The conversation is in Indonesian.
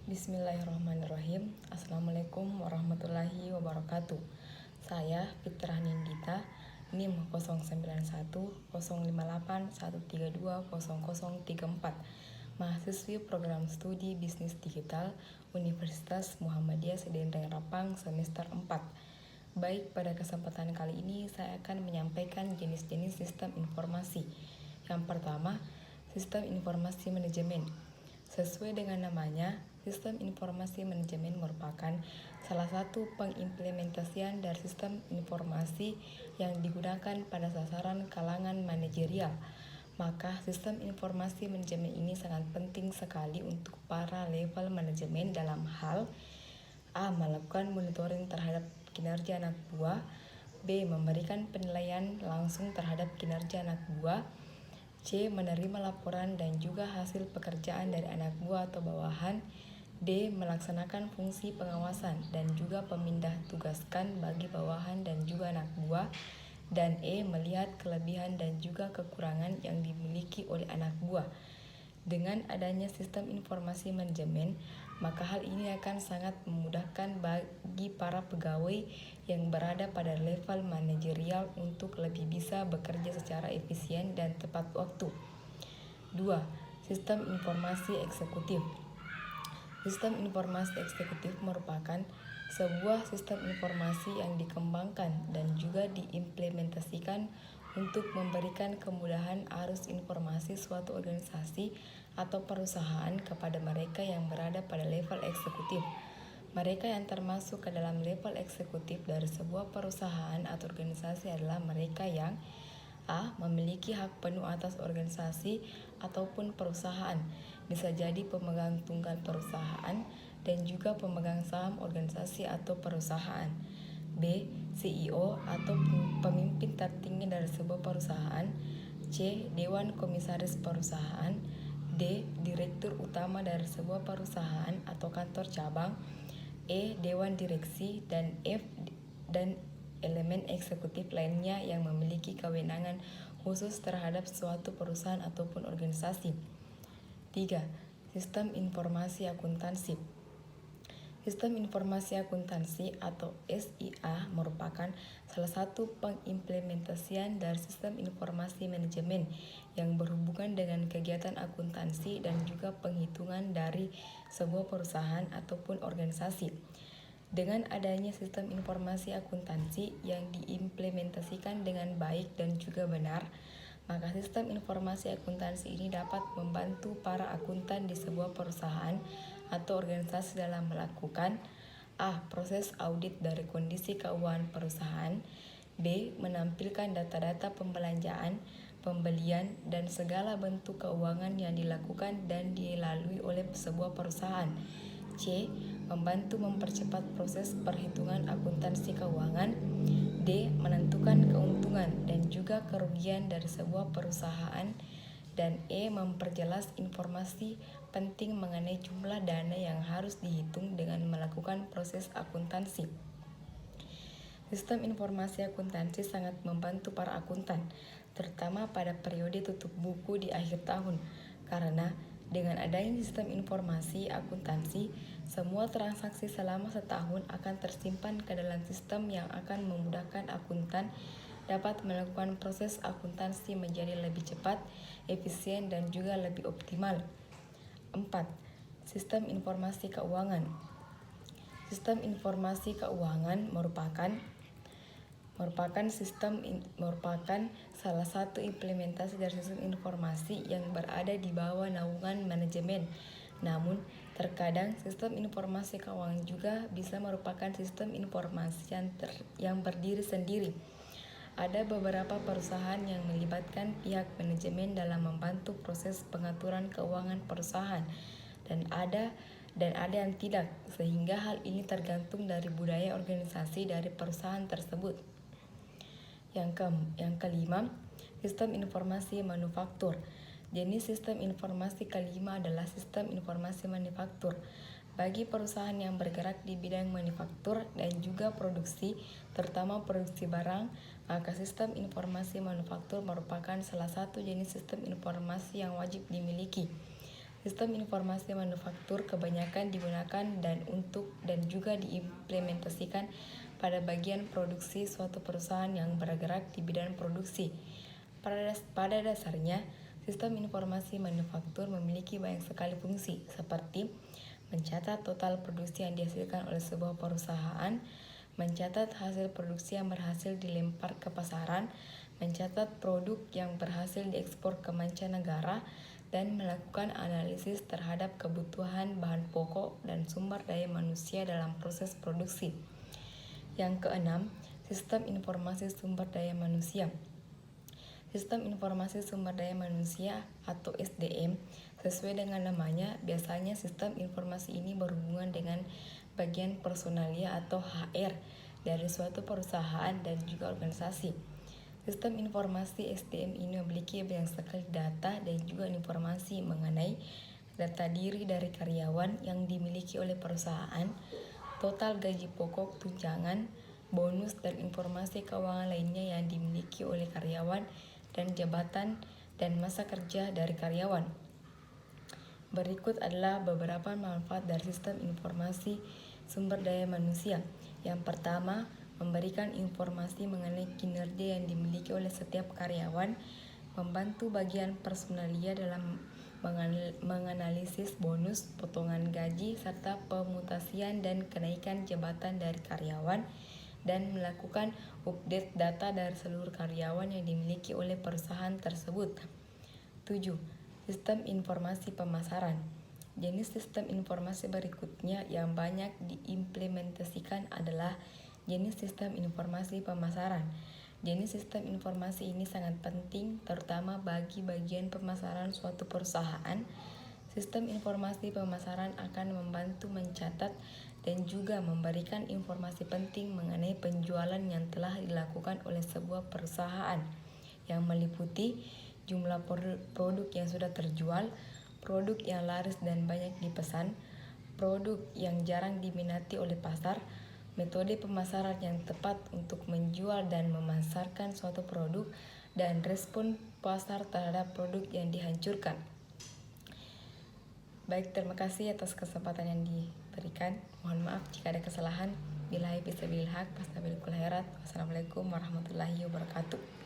Bismillahirrahmanirrahim. Assalamualaikum warahmatullahi wabarakatuh. Saya Fitrah Nindita, NIM 0910581320034, mahasiswi program studi Bisnis Digital Universitas Muhammadiyah Sedenreng Rapang semester 4. Baik, pada kesempatan kali ini saya akan menyampaikan jenis-jenis sistem informasi. Yang pertama, sistem informasi manajemen. Sesuai dengan namanya, sistem informasi manajemen merupakan salah satu pengimplementasian dari sistem informasi yang digunakan pada sasaran kalangan manajerial. Maka sistem informasi manajemen ini sangat penting sekali untuk para level manajemen dalam hal A. Melakukan monitoring terhadap kinerja anak buah, B. Memberikan penilaian langsung terhadap kinerja anak buah, C. Menerima laporan dan juga hasil pekerjaan dari anak buah atau bawahan, D. Melaksanakan fungsi pengawasan dan juga pemindah tugaskan bagi bawahan dan juga anak buah, dan E. Melihat kelebihan dan juga kekurangan yang dimiliki oleh anak buah. Dengan adanya sistem informasi manajemen, maka hal ini akan sangat memudahkan bagi para pegawai yang berada pada level manajerial untuk lebih bisa bekerja secara efisien dan tepat waktu. 2. Sistem informasi eksekutif. Sistem informasi eksekutif merupakan sebuah sistem informasi yang dikembangkan dan juga diimplementasikan untuk memberikan kemudahan arus informasi suatu organisasi atau perusahaan kepada mereka yang berada pada level eksekutif. Mereka yang termasuk ke dalam level eksekutif dari sebuah perusahaan atau organisasi adalah mereka yang A. Memiliki hak penuh atas organisasi ataupun perusahaan, bisa jadi pemegang tunggal perusahaan dan juga pemegang saham organisasi atau perusahaan. B. CEO atau pemimpin tertinggi dari sebuah perusahaan. C. Dewan Komisaris Perusahaan. D. Direktur utama dari sebuah perusahaan atau kantor cabang. E. Dewan Direksi, dan F. dan elemen eksekutif lainnya yang memiliki kewenangan khusus terhadap suatu perusahaan ataupun organisasi. 3. Sistem informasi akuntansi. Sistem informasi akuntansi atau SIA merupakan salah satu pengimplementasian dari sistem informasi manajemen yang berhubungan dengan kegiatan akuntansi dan juga penghitungan dari sebuah perusahaan ataupun organisasi. Dengan adanya sistem informasi akuntansi yang diimplementasikan dengan baik dan juga benar, maka sistem informasi akuntansi ini dapat membantu para akuntan di sebuah perusahaan atau organisasi dalam melakukan A. Proses audit dari kondisi keuangan perusahaan, B. Menampilkan data-data pembelanjaan, pembelian, dan segala bentuk keuangan yang dilakukan dan dilalui oleh sebuah perusahaan, C. Membantu mempercepat proses perhitungan akuntansi keuangan, D. Menentukan keuntungan dan juga kerugian dari sebuah perusahaan, dan E. Memperjelas informasi penting mengenai jumlah dana yang harus dihitung dengan melakukan proses akuntansi. Sistem informasi akuntansi sangat membantu para akuntan, terutama pada periode tutup buku di akhir tahun, karena dengan adanya sistem informasi akuntansi, semua transaksi selama setahun akan tersimpan ke dalam sistem yang akan memudahkan akuntan dapat melakukan proses akuntansi menjadi lebih cepat, efisien, dan juga lebih optimal. 4. Sistem informasi keuangan. Sistem informasi keuangan merupakan salah satu implementasi dari sistem informasi yang berada di bawah naungan manajemen. Namun, terkadang sistem informasi keuangan juga bisa merupakan sistem informasi yang berdiri sendiri. Ada beberapa perusahaan yang melibatkan pihak manajemen dalam membantu proses pengaturan keuangan perusahaan, dan ada yang tidak, sehingga hal ini tergantung dari budaya organisasi dari perusahaan tersebut. Yang kelima, sistem informasi manufaktur. Jenis sistem informasi kelima adalah sistem informasi manufaktur. Bagi perusahaan yang bergerak di bidang manufaktur dan juga produksi, terutama produksi barang, maka sistem informasi manufaktur merupakan salah satu jenis sistem informasi yang wajib dimiliki. Sistem informasi manufaktur kebanyakan digunakan dan juga diimplementasikan pada bagian produksi suatu perusahaan yang bergerak di bidang produksi. Pada dasarnya, sistem informasi manufaktur memiliki banyak sekali fungsi, seperti mencatat total produksi yang dihasilkan oleh sebuah perusahaan, mencatat hasil produksi yang berhasil dilempar ke pasaran, mencatat produk yang berhasil diekspor ke mancanegara, dan melakukan analisis terhadap kebutuhan bahan pokok dan sumber daya manusia dalam proses produksi. Yang keenam, sistem informasi sumber daya manusia. Sistem informasi sumber daya manusia atau SDM, sesuai dengan namanya, biasanya sistem informasi ini berhubungan dengan bagian personalia atau HR dari suatu perusahaan dan juga organisasi. Sistem informasi SDM ini memiliki banyak sekali data dan juga informasi mengenai data diri dari karyawan yang dimiliki oleh perusahaan, total gaji pokok, tunjangan, bonus, dan informasi keuangan lainnya yang dimiliki oleh karyawan, dan jabatan dan masa kerja dari karyawan. Berikut adalah beberapa manfaat dari sistem informasi sumber daya manusia. Yang pertama, memberikan informasi mengenai kinerja yang dimiliki oleh setiap karyawan, membantu bagian personalia dalam menganalisis bonus, potongan gaji, serta pemutasian dan kenaikan jabatan dari karyawan, dan melakukan update data dari seluruh karyawan yang dimiliki oleh perusahaan tersebut. 7. Sistem informasi pemasaran. Jenis sistem informasi berikutnya yang banyak diimplementasikan adalah jenis sistem informasi pemasaran. Jenis sistem informasi ini sangat penting, terutama bagi bagian pemasaran suatu perusahaan. Sistem informasi pemasaran akan membantu mencatat dan juga memberikan informasi penting mengenai penjualan yang telah dilakukan oleh sebuah perusahaan, yang meliputi jumlah produk yang sudah terjual, produk yang laris dan banyak dipesan, produk yang jarang diminati oleh pasar, metode pemasaran yang tepat untuk menjual dan memasarkan suatu produk, dan respon pasar terhadap produk yang dihancurkan. Baik, terima kasih atas kesempatan yang diberikan. Mohon maaf jika ada kesalahan. Billahi fisabilil haq, fastabiqul khairat. Wassalamualaikum warahmatullahi wabarakatuh.